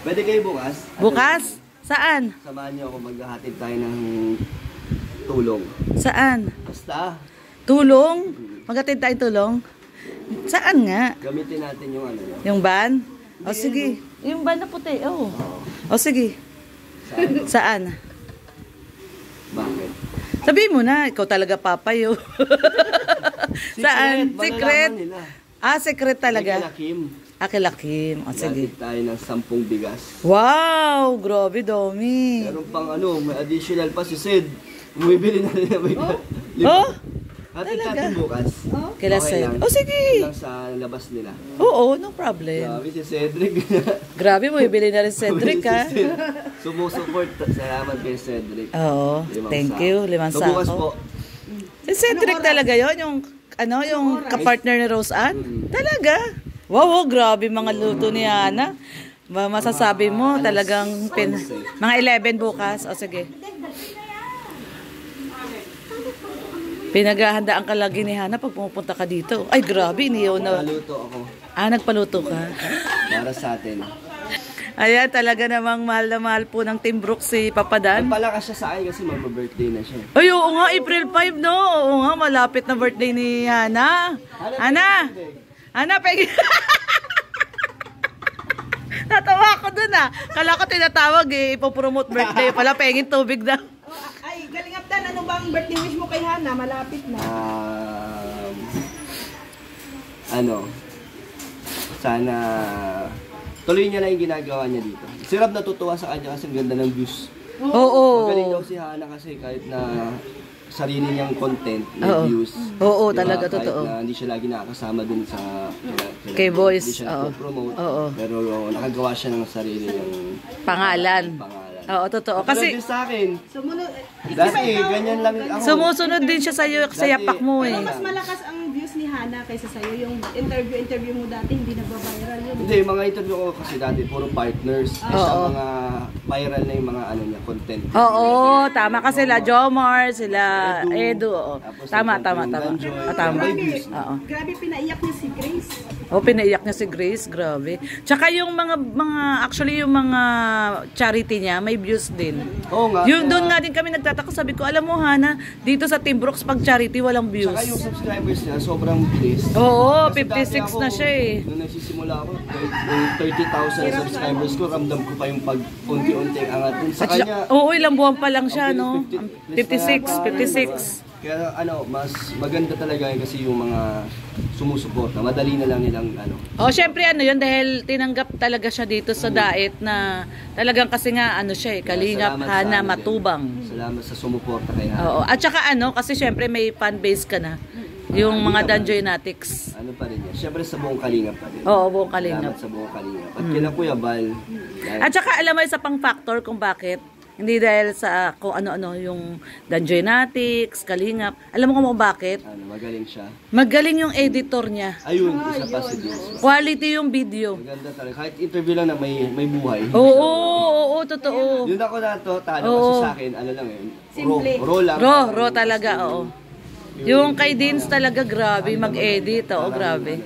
Pwede kayo bukas? Bukas? Saan? Samahan niyo ako, maghahatid tayo ng tulong. Saan? Basta. Tulong? Maghatid tayong tulong? Saan nga? Gamitin natin yung ano. Yung van? O sige. Yung van na puti. Oh. O sige. Saan? Saan? Bakit? Sabihin mo na, ikaw talaga papayo. Saan? Secret? Nila. Ah, secret talaga. Kim. Akilakim. O sige. Hatid tayo ng 10 bigas. Wow! Grabe, dami. Meron pang ano, may additional pa si Sid. Bumibili na rin na may Oh? hatid Talaga? natin bukas. Kila Okay Sid. lang. O sige. Lang sa labas nila. Oo, no problem. Grabe si Cedric. Grabe mo, ibili na rin Cedric, ha? Sumusuport. Salamat kay Cedric. Oo, thank you. 5 So bukas sako. po. Si Cedric talaga yon yung, ano, yung kapartner ni Rose Ann? Talaga? Wow, grabe mga luto ni Ana. Masasabi mo, talagang mga 11 bukas. O sige. Pinaghahandaan ka lagi ni Hana pag pumupunta ka dito. Ay, grabe, iniyaw na. Naluto ako. Ah, nagpaluto ka. Para sa atin. Ayan, talaga namang mahal na mahal po ng Team Brooks si Papa Dan. Nagpalakas siya sa akin kasi magpa-birthday na siya. Ay, oo nga, April 5, no? Oo nga, malapit na birthday ni Hana. Hana! Hana, pegi... Natawa ko dun, ah. Kala ko tinatawag, eh. Ipopromote birthday. Pala, pengin tubig daw. Ay, Kalingap Dan, ano bang birthday wish mo kay Hana? Malapit na. Sana tuloy niya lang yung ginagawa niya dito. Si Rob natutuwa sa kanya kasi ang ganda ng views. Oo. Magaling daw si Hana kasi kahit na sarili niyang content, may Oo. views. Oo, Diba? talaga, Kahit totoo. na hindi siya lagi nakakasama dun sa Kay Boys, hindi siya oo. nagpo-promote. Oo. Pero nakagawa siya ng sarili niyang Pangalan. Oo, totoo. Kasi Kasi sa akin, Sumunod, dati ganyan lang ako. sumusunod din siya sa yapak mo, eh. pero mas malakas ang views ni Hana kaysa sa'yo. Yung interview mo dati, hindi nagbabiral yun. Hindi, mga interview ko kasi dati puro partners. Sa mga viral na yung mga ano niya, content. Oo, tama kasi sila Jomar, sila Edu. Oo. Tapos Tama. Ganjoy. Tama. May views na. Oo. Grabe, pinaiyak niya si Grace. Oh, pinaiyak niya si Grace, grabe. Tsaka yung mga actually yung mga charity niya, may views din. Oo nga. Yung doon nga din kami nagtataka, sabi ko, alam mo Hana, dito sa Team Brooks pag charity walang views. Saka yung subscribers niya, sobrang bilis. Oo, Kasi dati 56 na siya eh. Nung nagsisimula ako, yung 30,000 subscribers ko, ramdam ko pa yung pag unti-unti ang angat. Dun sa kanya, Oo, ilang buwan pa lang siya, no? 56. Kaya mas maganda talaga yun kasi yung mga sumusuporta, madali na lang nilang Oh, syempre yun dahil tinanggap talaga siya dito sa Daet na talagang kasi nga siya eh, Kalingap, Salamat sa Hana, din. Matubang. Salamat sa sumuporta kay Hana. Oo, at saka kasi syempre may fan base ka na. Yung mga Danjoynatics. Ano pa rin yan? Siyempre sa buong Kalingap pa rin. Oo, buong Kalingap. Salamat sa buong Kalingap. At kila Kuya Bal. At saka alam mo isa pang factor kung bakit. Hindi dahil sa kung ano-ano yung Danjoynatics, Kalingap. Alam mo kung bakit? Magaling siya. Magaling yung editor niya. Ayun, isa pa si Diyos. Quality yung video. Maganda talaga. Kahit interview lang na may buhay. Oo, totoo. Yun ako na to, talo Oo. kasi sa akin, ano lang eh. Simple. Raw lang. Raw talaga, oo. Yung kay Dins talaga grabe mag-edit, grabe.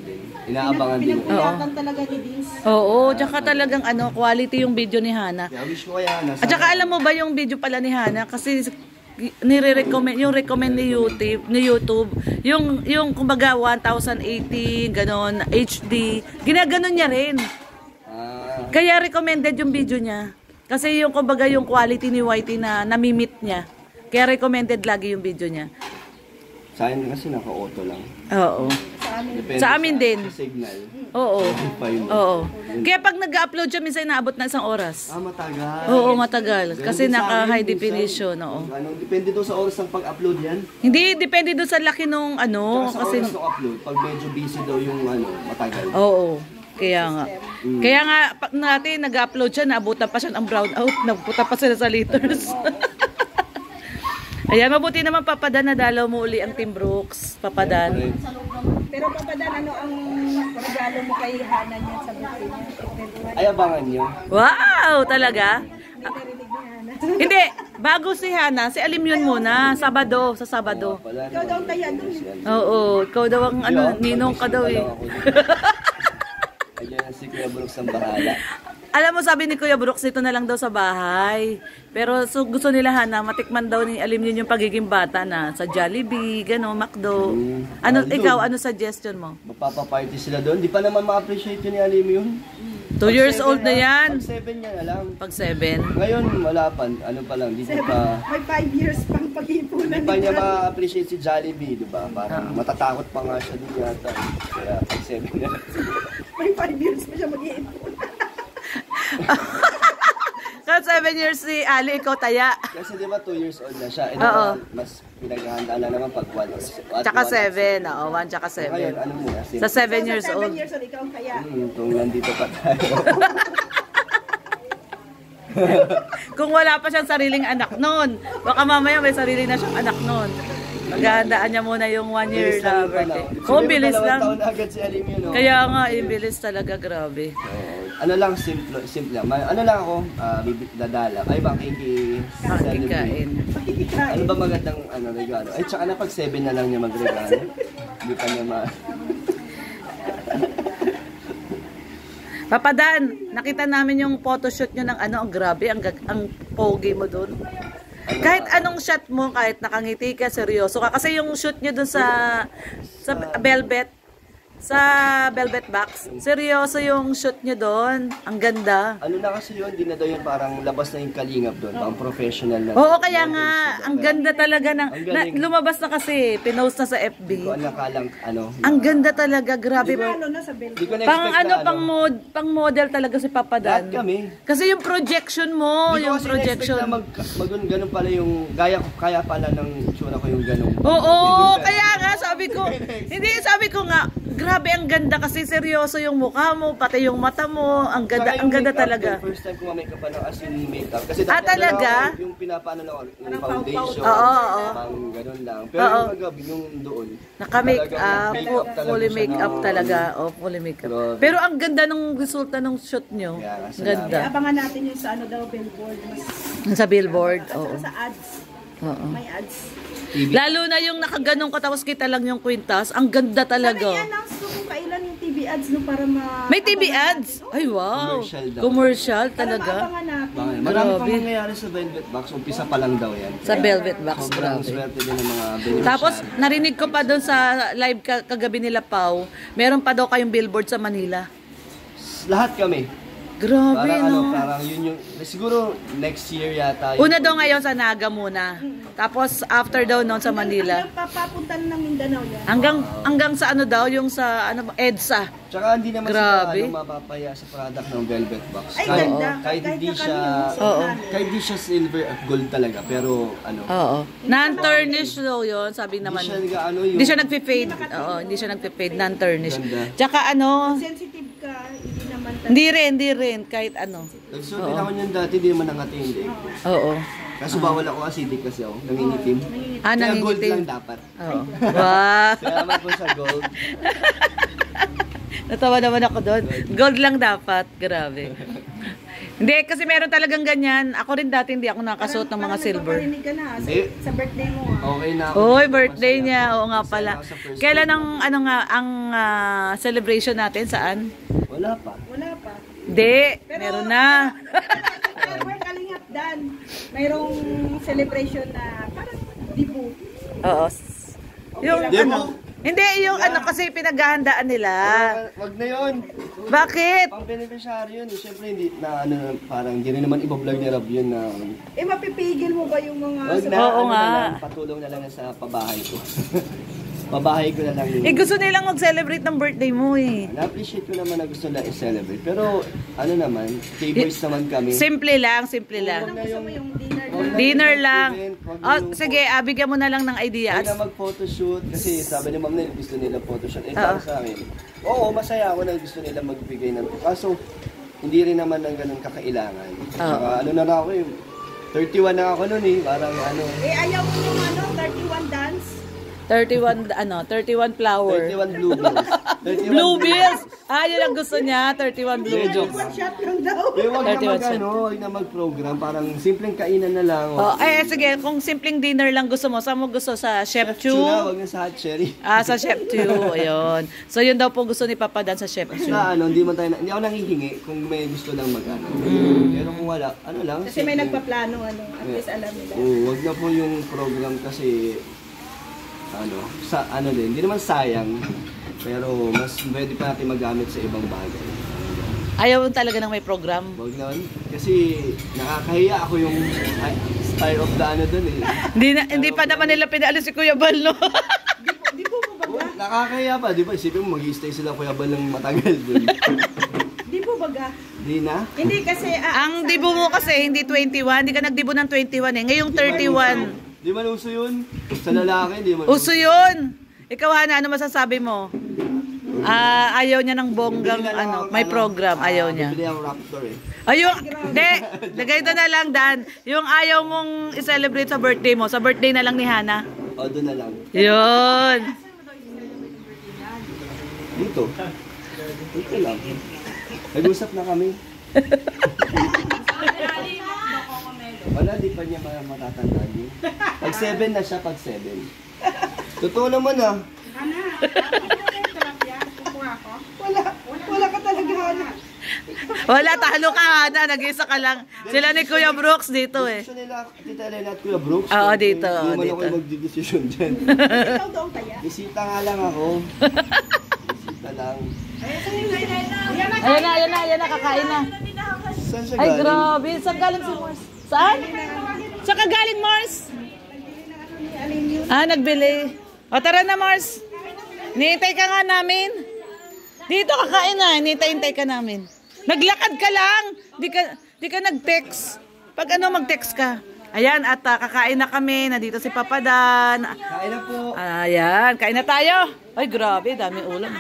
Inaabangan din. Pinapayagan talaga ni Dins. Oo, tsaka talagang quality yung video ni Hana. Kaya wish ko kaya na. At saka alam mo ba yung video pala ni Hana kasi recommend ni YouTube, yung kumbaga 1080 ganon HD, ginaganon niya rin. Kaya recommended yung video niya. Kasi yung kumbaga yung quality ni Whitey na namimit niya. Kaya recommended lagi yung video niya. Sa akin kasi naka-auto lang. Oo. Depende Sa amin din. Sa signal. Oo. Wifi mo. Oo. Kaya pag nag-upload siya, minsan naabot na 1 oras. Matagal. Oo, matagal. Kasi Ganun din sa naka akin, high minsan. definition, oo. Depende doon sa oras ng pag-upload yan. Hindi, depende doon sa laki nung Tsaka sa kasi oras ng upload, pag medyo busy daw yung matagal. oo. Kaya nga. Kaya nga, pag natin nag-upload siya, naabutan pa siya ng brownout. Nabuta pa sila sa liters. Ayan, mabuti naman Papadan na dalaw mo uli ang Team Brooks. Papadan. Pero Papadan, ano ang regalo mo kay Hana niya sa birthday niya? Ay, abangan nyo. Wow! Talaga? Hindi narinig ni Hana. Hindi. Bago si Hana, si Alim yun muna. Sabado. Sa Sabado. Ikaw daw ang taya doon. Oo. Ikaw daw ang ninong ka daw eh. Ayan, Si Kuya Brooks ang bahala. Alam mo, sabi ni Kuya Brooks, ito na lang daw sa bahay. Pero gusto nila Hana, matikman daw ni Alim yun yung pagiging bata na sa Jollibee, gano'n, McDo. Ano, Doon. ikaw, ano suggestion mo? Magpapaparty sila doon. Di pa naman ma-appreciate yun ni Alim yun. 2 years old na yan. Pag 7 niya na lang. Pag 7. Ngayon, wala pa. Ano pa lang, di pa... May 5 years pang pag-ipunan. Hindi pa niya ma-appreciate si Jollibee, di ba? Parang matatakot pa nga siya din yata. Kaya pag 7 na lang. May 5 years pa siya mag-iipon. Kasi 7 years si Ali, ikaw taya. Kasi di ba 2 years old na siya. Eh, Oo. mas pinaghahandaan na naman pag 1 or Tsaka 7. Oo, 1 tsaka Ngayon, 7. ano muna? Sa 7 years old. 7 years old, ikaw ang kaya. Kung nandito pa tayo. Kung wala pa siyang sariling anak noon. Baka mamaya may sarili na siyang anak noon. Maghahandaan niya muna yung 1 year Bilis na lang yung birthday. panahon. Oo, Sabi mo, bilis 2 lang. taon na agad si Alim yun, no? Kaya nga, bilis talaga, grabe. Ano lang, simple lang. Ano lang ako, dadala. Ay, Makikain. Ano ba magandang regalo? Ay, tsaka na pag 7 na lang niya magregalo. Hindi pa niya Papadan, nakita namin yung photoshoot nyo ng ang grabe, ang pogi mo dun. Kahit anong shot mo, kahit nakangiti ka, seryoso ka. Kasi yung shoot nyo dun sa Velvet Box, seryoso yung shoot nyo dun. Ang ganda. Ano na kasi yun, di na daw yung parang labas na yung kalingap doon, pang professional na. Oo, kaya nga, ang ganda talaga ng, Ang galing. lumabas na kasi, pinost na sa FB. Hindi ko nakalang, Ang ganda talaga, grabe. Ano na sa Belgium? Hindi ko na-expect Pang model talaga si Papa Lahat Dan. kami. Kasi yung projection mo, Hindi ko yung kasi projection. na-expect na ganun pala yung, kaya pala ng tsura ko yung ganun. Oo, kaya nga sabi ko, sabi ko nga, grabe ang ganda kasi seryoso yung mukha mo, pati yung mata mo, ang ganda, Saka ang yung ganda makeup, talaga. yung first time ko ma-makeup pa ng as in makeup. Kasi Ah, talaga? Yung pinapaano lang ako, yung foundation, Oo. pang ganun lang. Pero Oo. yung agabi, yung doon, Naka-make talagang up, make-up talaga fully siya make up ng- talaga. Oh, fully make up. Grabe. Pero ang ganda ng resulta ng shoot nyo. Kaya nga, Ganda. Abangan natin yung sa billboard. Sa billboard, At oo. saka sa ads. Oo. May ads. TV. Lalo na yung nakaganong ka tapos kita lang yung kwintas, ang ganda Sana talaga. i-announce ko kung kailan yung TV ads no para May TV ads? Ay, wow. Commercial daw. Commercial Para talaga. maabangan natin. Marami pang Grabe. mangyayari sa Velvet Box. Umpisa pa lang daw yan. Sa Velvet Box, Sobrang grabe. swerte din ng mga beneficiary. Tapos, narinig ko pa doon sa live kagabi nila, Pau, meron pa daw kayong billboard sa Manila. Lahat kami. Grabe, no? Parang yun yung, siguro next year yata. Yun. Una daw ngayon sa Naga muna. Tapos, after daw noon sa Manila. Hanggang papapunta ng Mindanao yan. Hanggang sa ano daw, yung sa EDSA. Tsaka hindi naman Grabe. sila mapapaya sa product ng Velvet Box. Ay, kahit, ganda. kahit hindi na siya, kami, Oo. kahit hindi siya silver at gold talaga, pero ano, Oo. Non-tarnished daw yun, sabi hindi naman. siya nag-ano yung, Hindi siya nagpe-fade. Oo, hindi siya nagpe-fade. Non-tarnished. Ganda. Tsaka ano, Sensitive ka, hindi naman hindi rin, kahit ano. nagsuot din ako niyan dati, hindi naman nangati hindi. Oo. Kaso bawal ako acidic kasi ako, nangingitim. Kaya gold nangingitim. lang dapat. Oo. Wow. Salamat po sa gold. Natawa naman ako doon. Gold lang dapat. Grabe. Hindi, kasi meron talagang ganyan. Ako rin dati hindi ako nakasuot ng mga silver. Parang ka na Hindi. sa birthday mo. Okay na ako. Oy, birthday niya. Oo nga Masaya pala. ako sa first Kailan birthday. ang celebration natin? Saan? Wala pa. Wala pa. Hindi. Meron na. Work Kalingap Dan. Mayroong celebration na parang dibu. Oo. Yung Demo. ano? Hindi, yung ano kasi pinaghahandaan nila. Wag na yun. Bakit? Pang beneficiary yun. Siyempre hindi na parang hindi rin naman iba-vlog ni Rob yun na Mapipigil mo ba yung mga... wag na, Oo nga. na lang, patulong na lang sa pabahay ko. Pabahay ko na lang yun. Gusto nilang mag-celebrate ng birthday mo eh. Na-appreciate ko naman na gusto na i-celebrate. Pero ano naman, K-boys naman kami. Simple lang, simple lang. Anong gusto mo yung dinner Wag na Dinner yung lang. event, wag Oh, yung- sige, bigyan mo na lang ng idea. Huwag na mag-photoshoot kasi sabi ni Ma'am Nel, gusto nila photoshoot. Eh, Oo. para sa akin, oo, masaya ako na gusto nila magbigay ng... Kaso, hindi rin naman ng ganun kakailangan. Saka ano na ako eh, 31 na ako nun eh, parang ano, ayaw mo yung 31 dance? 31 flower. 31 blue bills. 31 Blue bills. Yun ang gusto niya, 31 blue. Joke lang. Shot lang daw. Wag na 31 wag na mag-program. Parang simpleng kainan na lang. Sige, kung simpleng dinner lang gusto mo, saan mo gusto? Sa Chef Chu? Wag na sa hot cherry. Sa Chef Chu, ayun. So yun daw po gusto ni Papa Dan sa Chef Chu. Hindi ako nanghihingi kung may gusto lang mag-ano. Pero kung wala, ano lang. Kasi may nagpaplano, at least alam nila. Wag na po yung program kasi, hindi naman sayang. Pero mas pwede pa natin magamit sa ibang bagay. Ayaw mo talaga ng may program? Wag naman. Kasi nakakahiya ako yung style of the dun eh. Hindi pa naman nila pinaalis si Kuya Bal, no? Di po baga? Nakakahiya pa, di ba? Isipin mo, mag-i-stay sila Kuya Bal ng matagal dun. Di po baga? Di na? Hindi kasi... Ang dibo mo kasi, hindi 21. Hindi ka nagdibo ng 21 eh. Ngayong 31. Di man uso yun. Sa lalaki, di man Uso yun! Ikaw, Hana, ano masasabi mo? Ayaw niya ng bonggang, may program. Ayaw niya. Bibili ang Raptor eh. Ganito na lang, Dan. Yung ayaw mong i-celebrate sa birthday mo, sa birthday na lang ni Hana. Doon na lang. Yun. Dito. Dito lang. Nag-usap na kami. Wala, di pa niya matatandaan yun. Pag 7 na siya, pag 7. Totoo naman Wala ka talaga, Hana. Wala, talo ka, Hana. Nag-isa ka lang. Sila ni Kuya Brooks dito eh. Gusto nila, Tita Elena at Kuya Brooks. Oo, dito. Hindi naman ako magdidesisyon dyan. Ikaw doon kaya? Bisita nga lang ako. Bisita lang. Ayan na, kakain na. Saan siya Ay, galing? grabe. Saan galing si Mars? Saan? Saan ka galing, Mars? Nagbili. O, tara na, Mars. Nihintay ka nga namin. Dito kakain na. Nihintay ka namin. Naglakad ka lang. Di ka nag-text. Pag mag-text ka. Ayan, at kakain na kami. Nandito si Papa Dan. Kain na po. Ayan, kain na tayo. Ay, grabe. Dami ulam.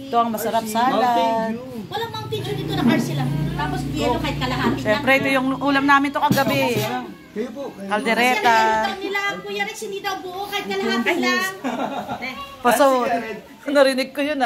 Ito ang masarap salad. Walang Mountain Dew dito na car sila. Tapos yelo kahit kalahati lang. Siyempre, ito yung ulam namin to kagabi. Kayo po. Kaldereta. Nila, Kuya Rex, hindi daw buo kahit kalahati lang. Paso. Narinig ko yun